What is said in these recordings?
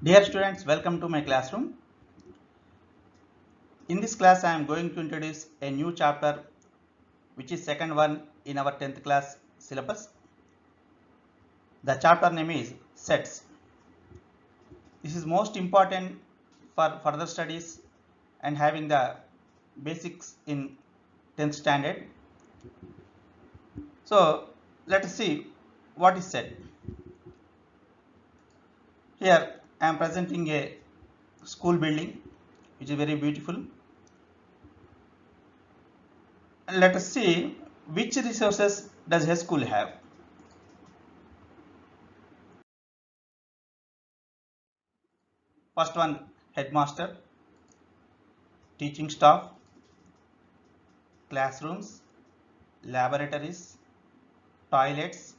Dear students, welcome to my classroom. In this class, I am going to introduce a new chapter, which is second one in our 10th class syllabus. The chapter name is sets. This is most important for further studies and having the basics in 10th standard. So let us see what is set. Here I am presenting a school building which is very beautiful. And let us see which resources does a school have. First one, headmaster, teaching staff, classrooms, laboratories, toilets,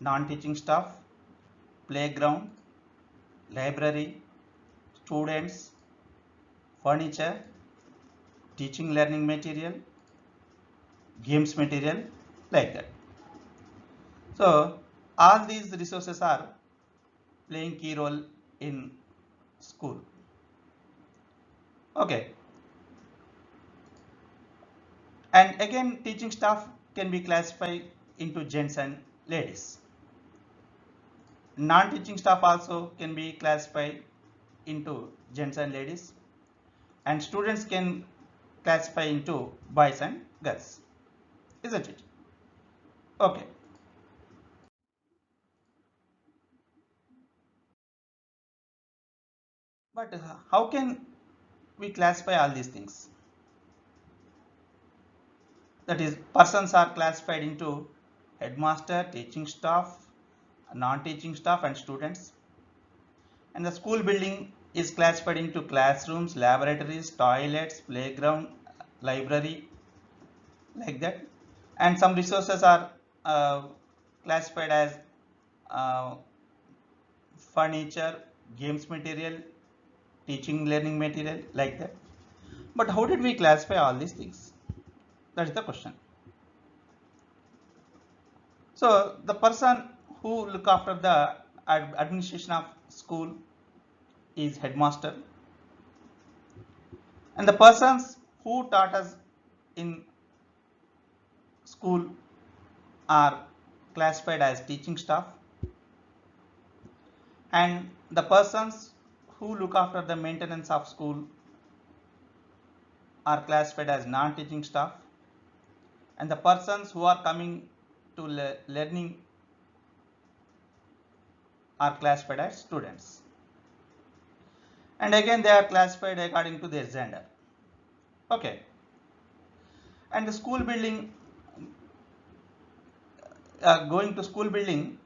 non-teaching staff, playground, library, students, furniture, teaching learning material, games material, like that. So all these resources are playing key role in school. Okay. And again, teaching staff can be classified into gents and ladies. Non-teaching staff also can be classified into gents and ladies, and students can classify into boys and girls, isn't it? Okay. But how can we classify all these things? That is, persons are classified into headmaster, teaching staff, non-teaching staff, and students. And the school building is classified into classrooms, laboratories, toilets, playground, library, like that. And some resources are classified as uh, furniture, games material, teaching learning material, like that. But how did we classify all these things? That is the question. So the person who look after the administration of school is headmaster, and the persons who taught us in school are classified as teaching staff, and the persons who look after the maintenance of school are classified as non-teaching staff, and the persons who are coming to learning are classified as students, and again they are classified according to their gender. Okay. And the school building, going to school building,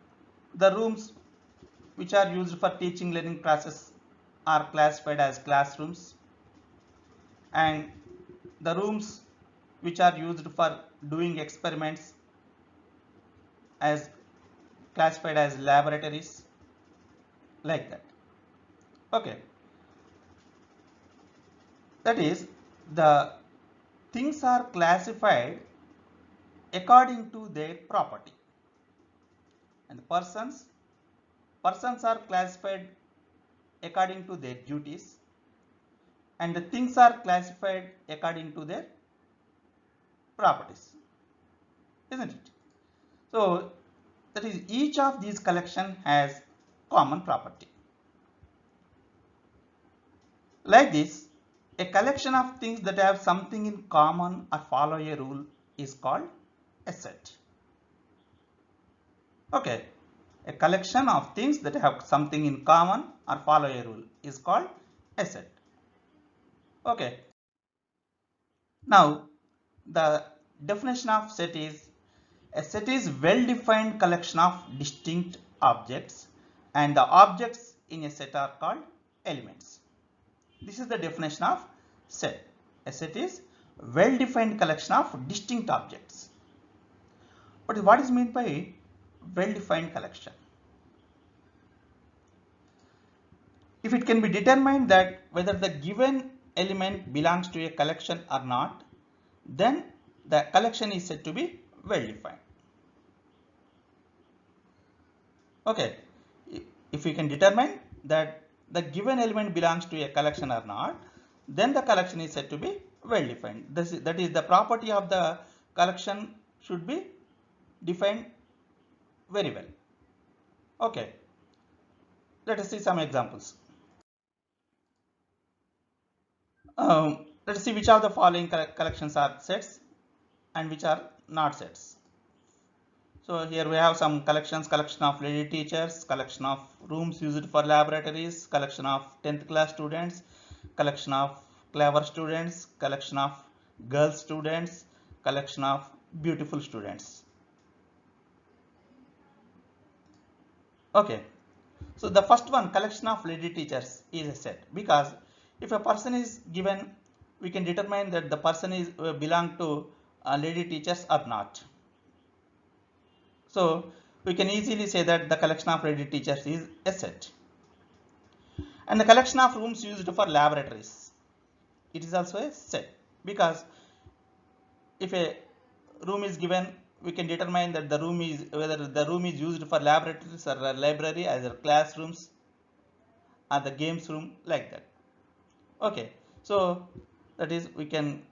the rooms which are used for teaching learning process are classified as classrooms, and the rooms which are used for doing experiments as classified as laboratories, like that. Okay. That is, the things are classified according to their property, and the persons are classified according to their duties, and the things are classified according to their properties, isn't it? So that is, each of these collection has common property. Like this, a collection of things that have something in common or follow a rule is called a set. Okay. A collection of things that have something in common or follow a rule is called a set. Okay. Now, the definition of set is: a set is well-defined collection of distinct objects, and the objects in a set are called elements. This is the definition of set. A set is well-defined collection of distinct objects. But what is meant by well-defined collection? If it can be determined that whether the given element belongs to a collection or not, then the collection is said to be well-defined. Okay. If we can determine that the given element belongs to a collection or not, then the collection is said to be well defined. That is the property of the collection should be defined very well. Okay, let us see some examples. Let us see which of the following collections are sets and which are not sets. So here we have some collections: collection of lady teachers, collection of rooms used for laboratories, collection of 10th class students, collection of clever students, collection of girl students, collection of beautiful students. Okay, so the first one, collection of lady teachers, is a set, because if a person is given, we can determine that the person is belong to lady teachers or not. So we can easily say that the collection of lady teachers is a set. And the collection of rooms used for laboratories, it is also a set, because if a room is given, we can determine that the room is whether the room is used for laboratories or a library, either classrooms or the games room, like that. Okay, so that is, we can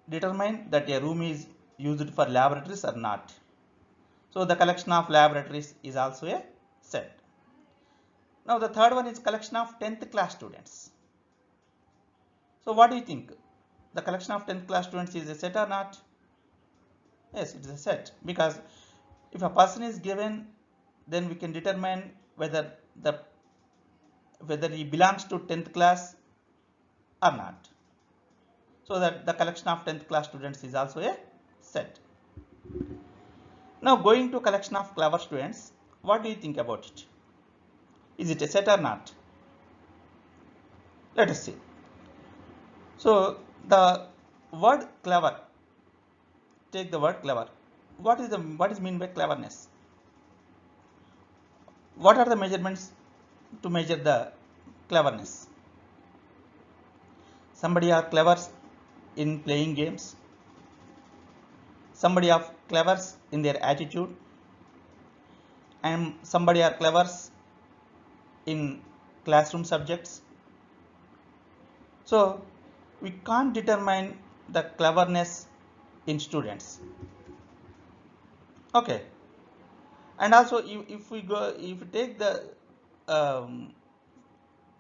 determine that a room is used for laboratories or not. So the collection of laboratories is also a set. Now the third one is collection of 10th class students. So what do you think? The collection of 10th class students is a set or not? Yes, it is a set, because if a person is given, then we can determine whether he belongs to 10th class or not. So that the collection of 10th class students is also a set. Now going to collection of clever students, what do you think about it? Is it a set or not? Let us see. So the word clever, take the word clever. What is meant by cleverness? What are the measurements to measure the cleverness? Somebody are clever in playing games. Somebody are clever in their attitude, and somebody are clever in classroom subjects. So we can't determine the cleverness in students. Okay, and also if we take the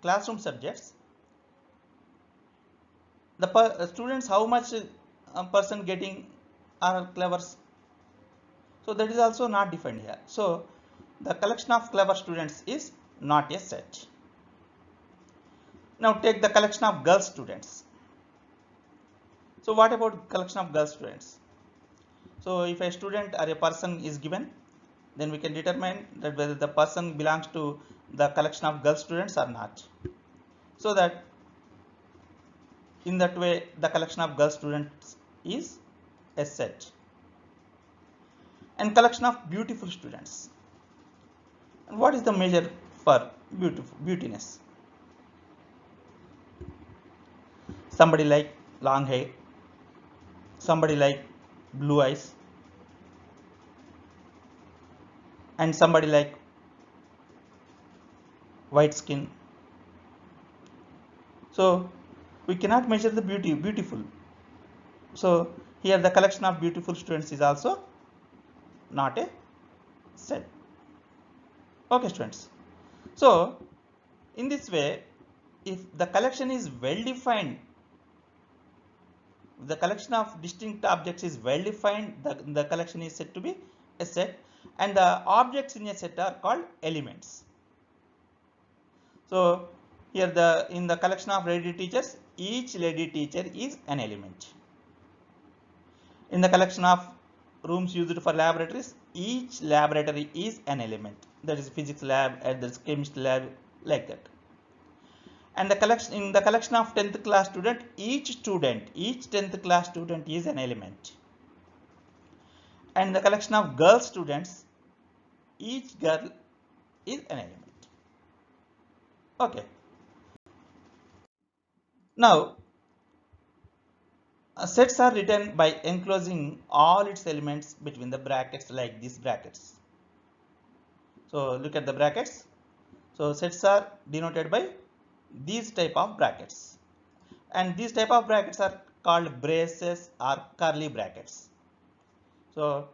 classroom subjects, the students, how much a person getting are clever, so that is also not defined here. So the collection of clever students is not a set. Now take the collection of girl students. So what about collection of girl students? So if a student or a person is given, then we can determine that whether the person belongs to the collection of girl students or not. So that in that way the collection of girl students is a set. And collection of beautiful students. And what is the measure for beautiness? Somebody like long hair, somebody like blue eyes, and somebody like white skin. So we cannot measure the beautiful. So here the collection of beautiful students is also not a set. Okay, students. So in this way, if the collection is well defined, the collection of distinct objects is well defined, the collection is said to be a set, and the objects in a set are called elements. So here in the collection of lady teachers, each lady teacher is an element. In the collection of rooms used for laboratories, each laboratory is an element. That is physics lab, and there is chemistry lab, like that. And the collection in the collection of 10th class student, each 10th class student is an element. And the collection of girl students, each girl is an element. Okay. Now sets are written by enclosing all its elements between the brackets, like these brackets. So look at the brackets. So sets are denoted by these type of brackets, and these type of brackets are called braces or curly brackets. So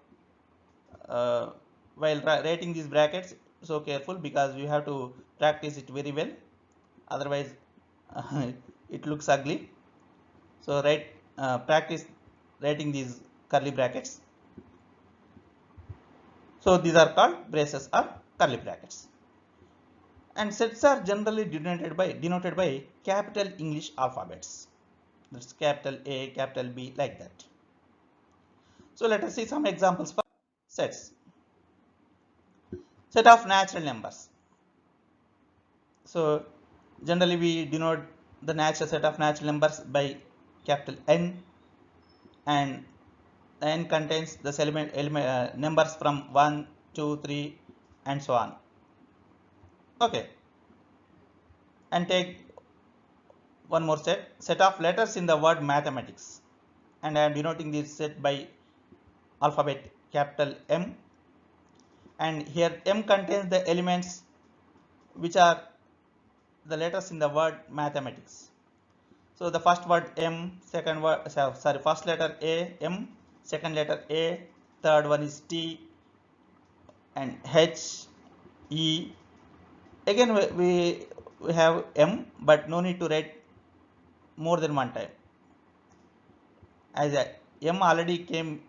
while writing these brackets, so careful, because you have to practice it very well, otherwise it looks ugly. So practice writing these curly brackets. So these are called braces or curly brackets. And sets are generally denoted by capital English alphabets. That's capital A, capital B, like that. So let us see some examples for sets. Set of natural numbers. So generally we denote the natural set of natural numbers by capital N, and N contains the numbers from 1, 2, 3 and so on. Okay, and take one more set of letters in the word mathematics, and I am denoting this set by alphabet capital M, and here M contains the elements which are the letters in the word mathematics. So the first word M, first letter A, M, second letter A, third one is T and H, E. Again we have M, but no need to write more than one time, as M already came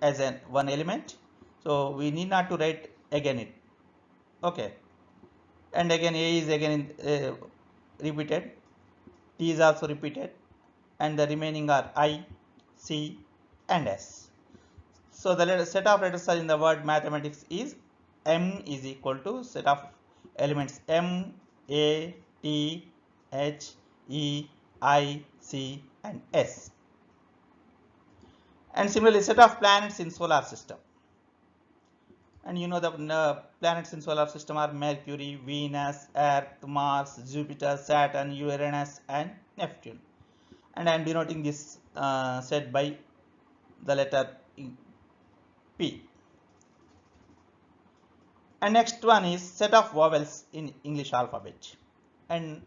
as one element, so we need not to write again it. Okay, and again A is again repeated, T is also repeated, and the remaining are I, C and S. So the set of letters in the word mathematics is M is equal to set of elements M, A, T, H, E, I, C and S. And similarly set of planets in solar system. And you know the planets in solar system are Mercury, Venus, Earth, Mars, Jupiter, Saturn, Uranus and Neptune. And I am denoting this set by the letter P. And next one is set of vowels in English alphabet. And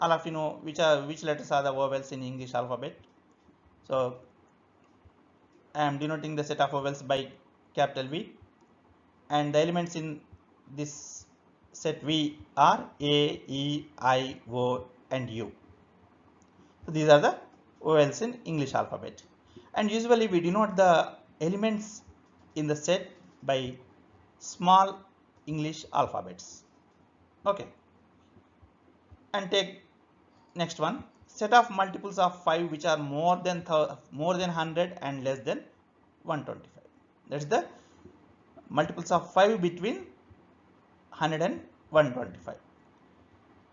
all of you know which letters are the vowels in English alphabet. So I am denoting the set of vowels by capital V, and the elements in this set V are A, E, I, O and U. So these are the vowels in English alphabet, and usually we denote the elements in the set by small English alphabets. Okay, and take next one, set of multiples of 5 which are more than 100 and less than 125. That's the multiples of 5 between 100 and 125.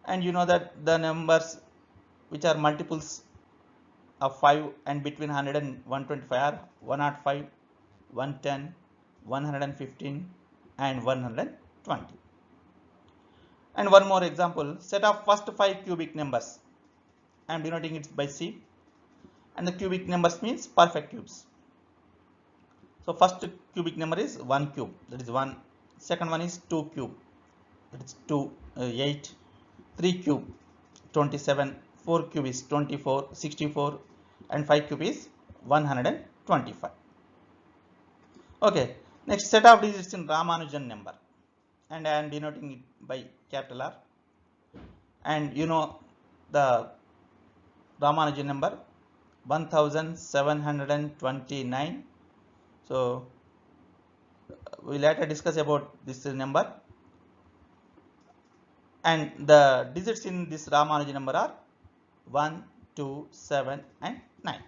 And you know that the numbers which are multiples of 5 and between 100 and 125 are 105, 110, 115 and 120. And one more example, set of first 5 cubic numbers. I am denoting it by C, and the cubic numbers means perfect cubes. So first cubic number is 1 cube, that is 1. Second one is 2 cube, that is 8. 3 cube 27, 4 cube is 24, 64 and 5 cube is 125. Okay, next set of digits in Ramanujan number, and I am denoting it by capital R. And you know the Ramanujan number 1729. So we later discuss about this number, and the digits in this Ramanujan number are 1, 2, 7 and 9.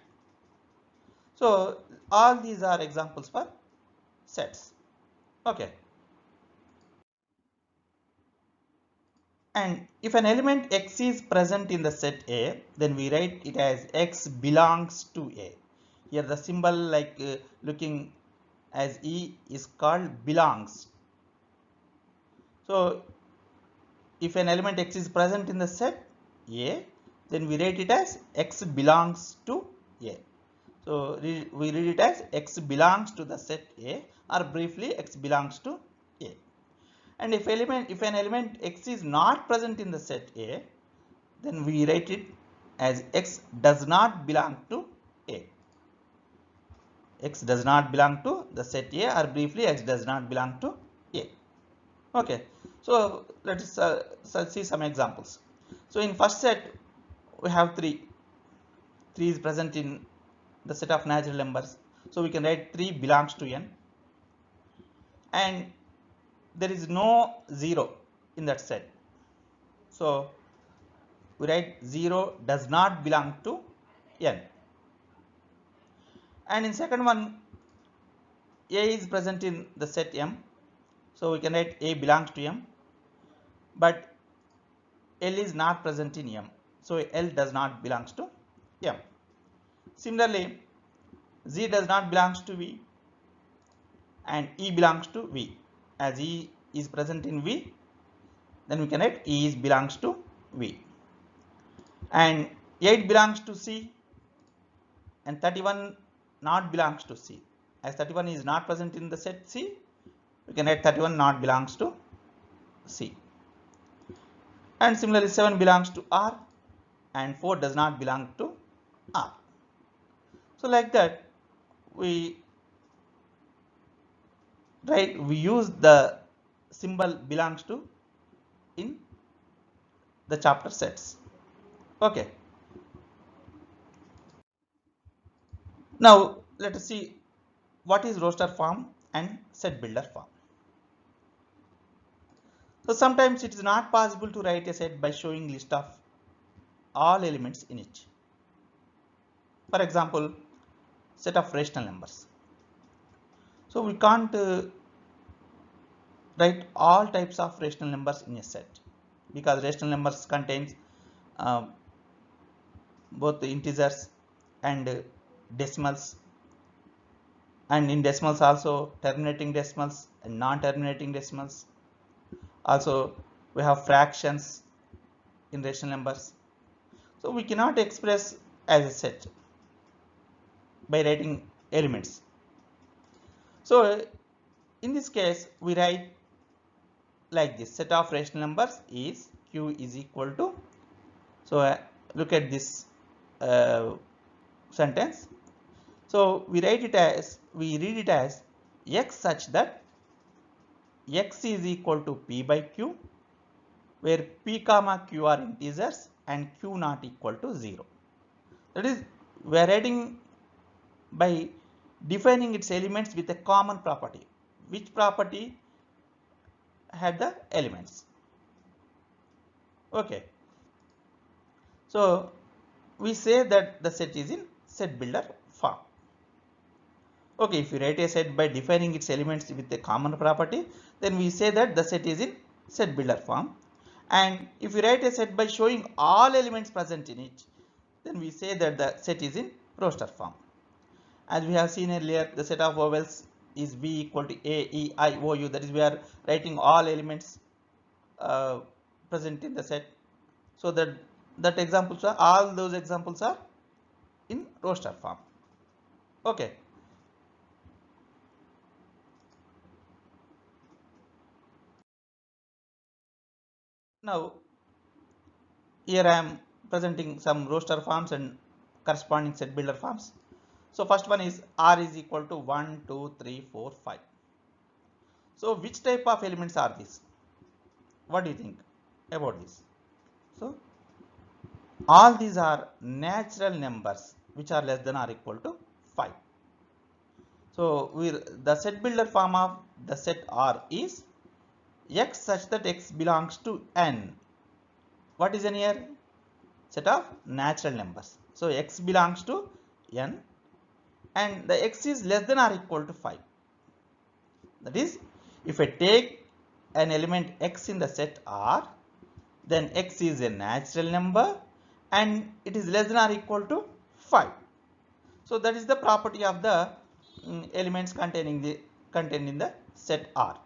So all these are examples for sets. Okay, and if an element X is present in the set A, then we write it as X belongs to A. Here the symbol looking as E is called belongs. So if an element X is present in the set A, then we write it as X belongs to A. So we read it as X belongs to the set A, or briefly X belongs to A. And if an element x is not present in the set A, then we write it as x does not belong to A. X does not belong to the set A, or briefly x does not belong to A. Okay, so let us see some examples. So in first set we have 3 is present in the set of natural numbers, so we can write 3 belongs to n, and there is no 0 in that set, so we write 0 does not belong to n. And in second one, A is present in the set M, so we can write A belongs to M, but L is not present in M, so L does not belongs to M. Similarly, Z does not belongs to V and E belongs to V. As E is present in V, then we can write E is belongs to V. And 8 belongs to C and 31 not belongs to C. As 31 is not present in the set C, we can write 31 not belongs to C. And similarly 7 belongs to R and 4 does not belong to R. So like that we use the symbol belongs to in the chapter sets. Okay. Now let us see what is roster form and set builder form. So sometimes it is not possible to write a set by showing list of all elements in it. For example, set of rational numbers. So we can't write all types of rational numbers in a set, because rational numbers contains uh, both integers and decimals, and in decimals also terminating decimals and non-terminating decimals. Also we have fractions in rational numbers, so we cannot express as a set by writing elements. So in this case we write like this: set of rational numbers is q is equal to, so look at this sentence. So we read it as x such that x is equal to p by q, where p comma q are integers and q not equal to 0. That is, we are writing by defining its elements with a common property. Which property had the elements? Okay. So we say that the set is in set builder form. Okay, if we write a set by defining its elements with a common property, then we say that the set is in set builder form. And if we write a set by showing all elements present in it, then we say that the set is in roster form. As we have seen earlier, the set of vowels is V equal to A, E, I, O, U. That is, we are writing all elements present in the set. So that examples are, all those examples are in roster form. Okay. Now here I am presenting some roster forms and corresponding set builder forms. So first one is R is equal to 1, 2, 3, 4, 5. So which type of elements are these? What do you think about this? So all these are natural numbers which are less than or equal to 5. So the set builder form of the set R is x such that x belongs to n. What is n here? Set of natural numbers. So x belongs to n and the x is less than or equal to 5. That is, if I take an element x in the set R, then x is a natural number and it is less than or equal to 5. So that is the property of the elements contained in the set R.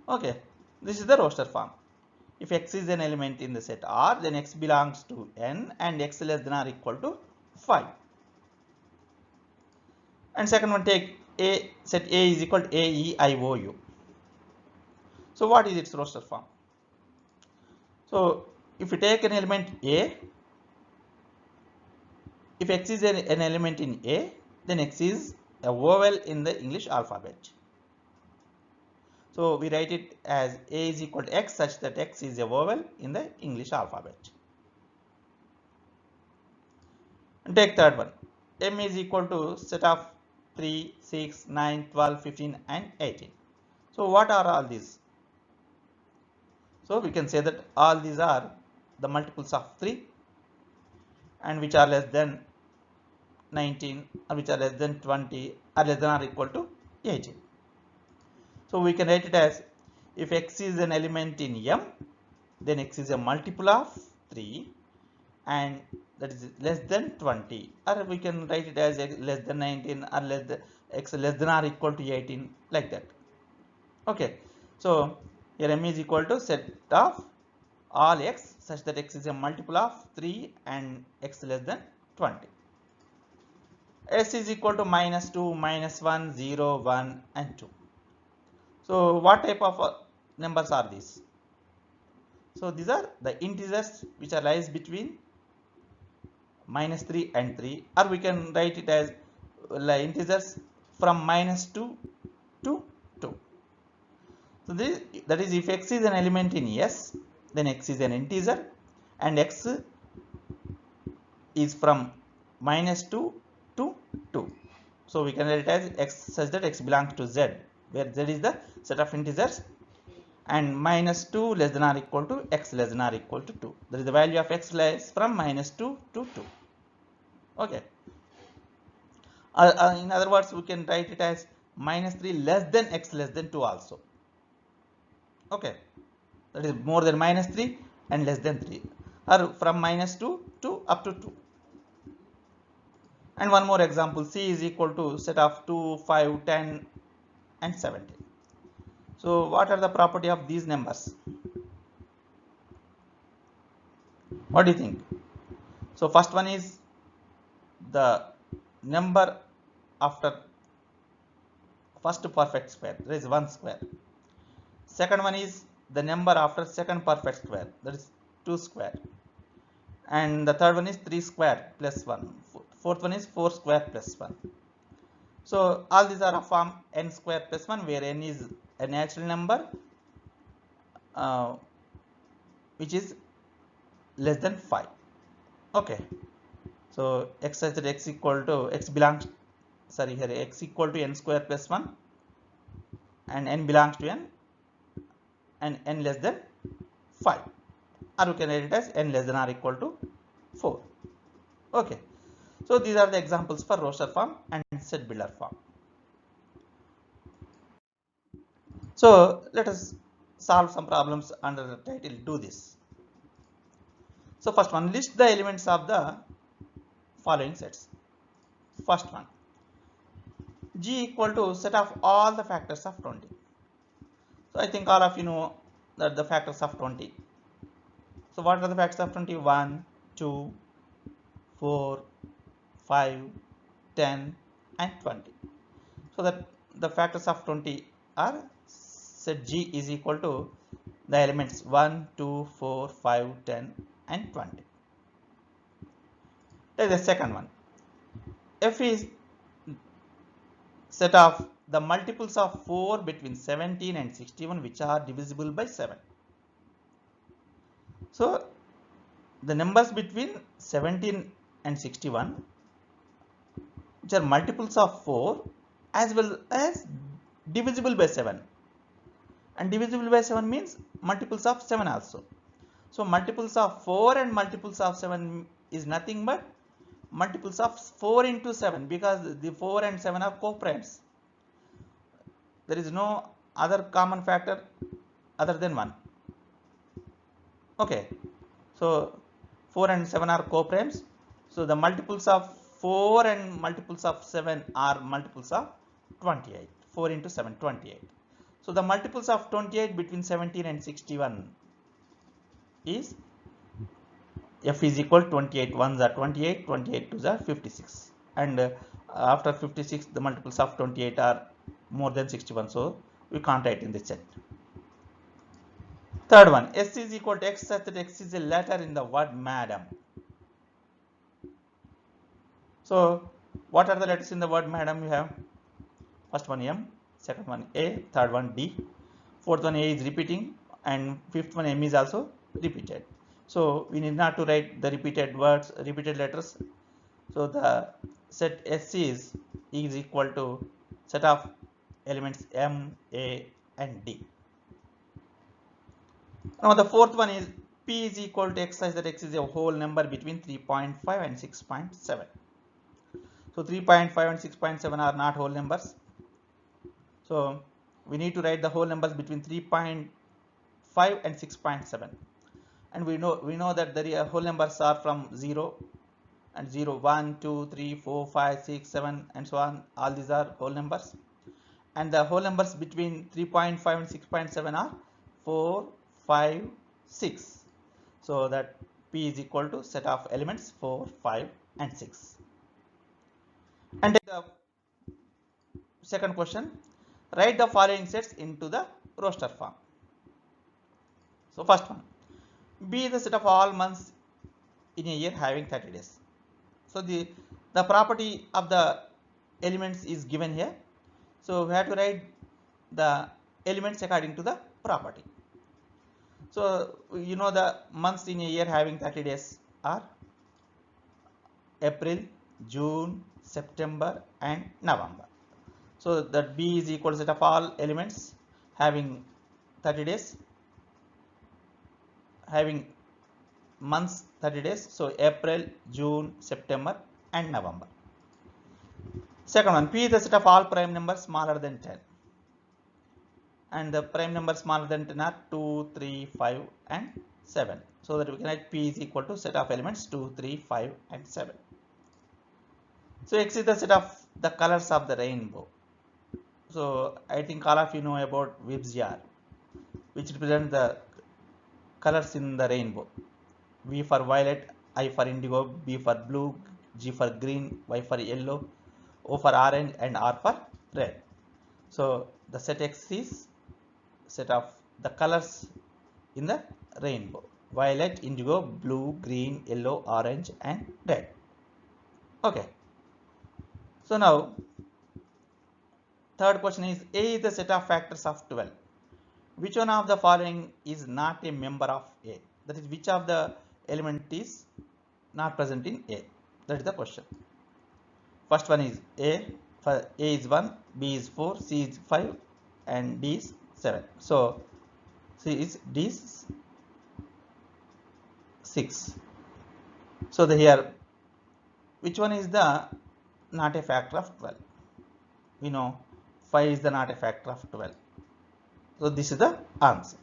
Okay, this is the roster form. If x is an element in the set R, then x belongs to n and x less than or equal to 5. And second one, take A, set A is equal to A, E, I, O, U. So what is its roster form? So if you take an element A, if X is an element in A, then X is a vowel in the English alphabet. So we write it as A is equal to X such that X is a vowel in the English alphabet. And take third one. M is equal to set of 3, 6, 9, 12, 15 and 18. So what are all these? So we can say that all these are the multiples of 3 and which are less than 19 or which are less than 20 or less than or equal to 18. So we can write it as if X is an element in M, then X is a multiple of 3 and that is less than 20, or we can write it as less than 19 or X less than or equal to 18, like that. Okay, so here M is equal to set of all X such that X is a multiple of 3 and X less than 20. S is equal to -2, -1, 0, 1 and 2. So what type of numbers are these? So these are the integers which are lies between -3 and 3, or we can write it as integers from -2 to 2. So that is if X is an element in S, then X is an integer and X is from -2 to 2. So we can write it as X such that X belongs to Z, where Z is the set of integers and -2 less than or equal to X less than or equal to 2. That is the value of X lies from -2 to 2. Okay. In other words, we can write it as -3 less than X less than 2 also. Okay. That is more than -3 and less than 3, or from -2 to up to 2. And one more example, C is equal to set of 2, 5, 10 and 17. So what are the property of these numbers? What do you think? So first one is the number after first perfect square, that is 1 square. Second one is the number after second perfect square, that is 2 square. And the third one is 3 square plus 1. Fourth one is 4 square plus 1. So all these are of form n square plus 1, where n is a natural number which is less than 5. Okay. So x such that x equal to x belongs, sorry, here x equal to n square plus 1 and n belongs to n and n less than 5, or we can write it as n less than or equal to 4. Okay. So these are the examples for roster form and set builder form. So let us solve some problems under the title do this. So first one, list the elements of the following sets. First one, G equal to set of all the factors of 20. So I think all of you know that the factors of 20. So what are the factors of 20? 1, 2, 4, 5, 10 and 20. So that the factors of 20 are, set G is equal to the elements 1, 2, 4, 5, 10 and 20. Take the second one. F is set of the multiples of 4 between 17 and 61 which are divisible by 7. So the numbers between 17 and 61 which are multiples of 4 as well as divisible by 7, and divisible by 7 means multiples of 7 also. So multiples of 4 and multiples of 7 is nothing but multiples of 4 into 7, because the 4 and 7 are co-primes. There is no other common factor other than 1. Okay. So 4 and 7 are co-primes. So the multiples of 4 and multiples of 7 are multiples of 28. 4 into 7, 28. So the multiples of 28 between 17 and 61 is F is equal to 28 1s are 28, 28 2s are 56. And after 56 the multiples of 28 are more than 61. So we can't write in this set. Third one, S is equal to X such that X is a letter in the word madam. So what are the letters in the word madam? You have first one M, second one A, third one D, fourth one A is repeating, and fifth one M is also repeated. So we need not to write the repeated words, repeated letters. So the set S is equal to set of elements M, A and D. Now the fourth one is P is equal to X such that X is a whole number between 3.5 and 6.7. So 3.5 and 6.7 are not whole numbers. So we need to write the whole numbers between 3.5 and 6.7. And we know that the whole numbers are from 0 and 0, 1, 2, 3, 4, 5, 6, 7 and so on. All these are whole numbers. And the whole numbers between 3.5 and 6.7 are 4, 5, 6. So that P is equal to set of elements 4, 5 and 6. And the second question, write the following sets into the roster form. So first one, B is the set of all months in a year having 30 days. So the property of the elements is given here. So we have to write the elements according to the property. So you know the months in a year having 30 days are April, June, September and November. So that B is equal to set of all elements having 30 days, having months 30 days. So April, June, September and November. Second one, P is the set of all prime numbers smaller than 10. And the prime numbers smaller than 10 are 2, 3, 5 and 7. So that we can write P is equal to set of elements 2, 3, 5 and 7. So X is the set of the colors of the rainbow. So I think all of you know about VIBGYOR, which represents the colors in the rainbow. V for violet, I for indigo, B for blue, G for green, Y for yellow, O for orange and R for red. So the set X is set of the colors in the rainbow: violet, indigo, blue, green, yellow, orange and red. Okay. So now third question is, A is the set of factors of 12. Which one of the following is not a member of A? That is, which of the element is not present in A? That is the question. First one is A. For A is 1, B is 4, C is 5 and D is 7. So C is D is 6. So here which one is the not a factor of 12? We know 5 is the not a factor of 12. So this is the answer.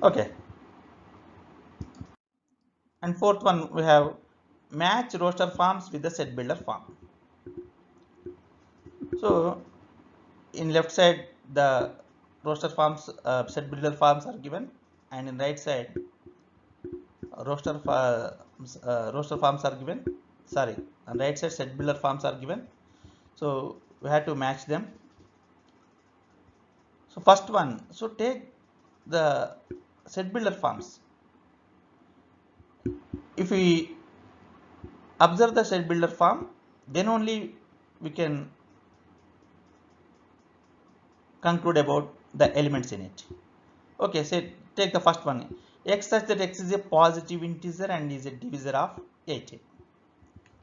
Okay. And fourth one, we have match roster forms with the set builder form. So in left side the roster forms, set builder forms are given, and in right side roster forms are given. Sorry, on right side set builder forms are given. So we have to match them. So first one, so take the set builder forms. If we observe the set builder form, then only we can conclude about the elements in it. Okay, so take the first one, X such that X is a positive integer and is a divisor of 18.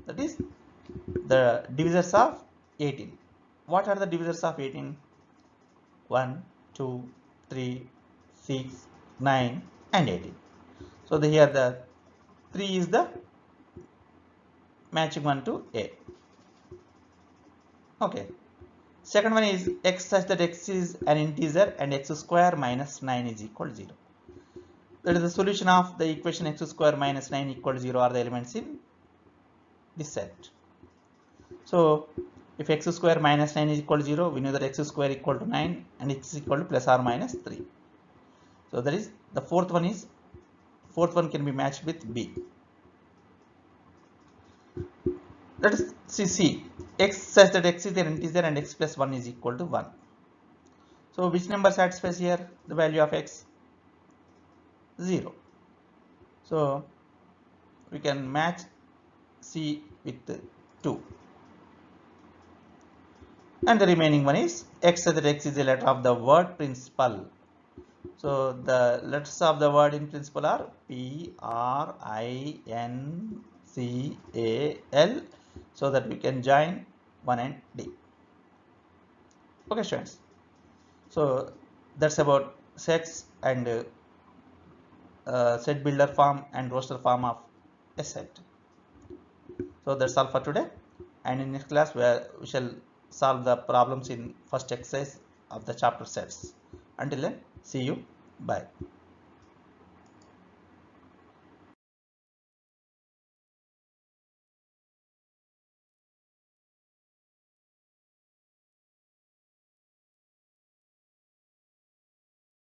That is the divisors of 18. What are the divisors of 18? 1, 2, 3, 6, 9 and 18. So here the 3 is the matching one to A. Okay. Second one is X such that X is an integer and X square minus 9 is equal to 0. That is the solution of the equation X square minus 9 equal to 0 are the elements in this set. So if X square minus 9 is equal to 0, we know that X square equal to 9 and X is equal to plus or minus 3. So that is the fourth one can be matched with B. Let us see X such that X is an integer and X plus 1 is equal to 1. So which number satisfies here the value of x? 0. So we can match C with 2. And the remaining one is x, so that x is a letter of the word principal. So the letters of the word in principal are P, R, I, N, C, A, L, so that we can join 1 and D. Okay, students. So that's about sets and set builder form and roster form of a set. So that's all for today, and in next class we shall solve the problems in first exercise of the chapter sets. Until then, see you. Bye.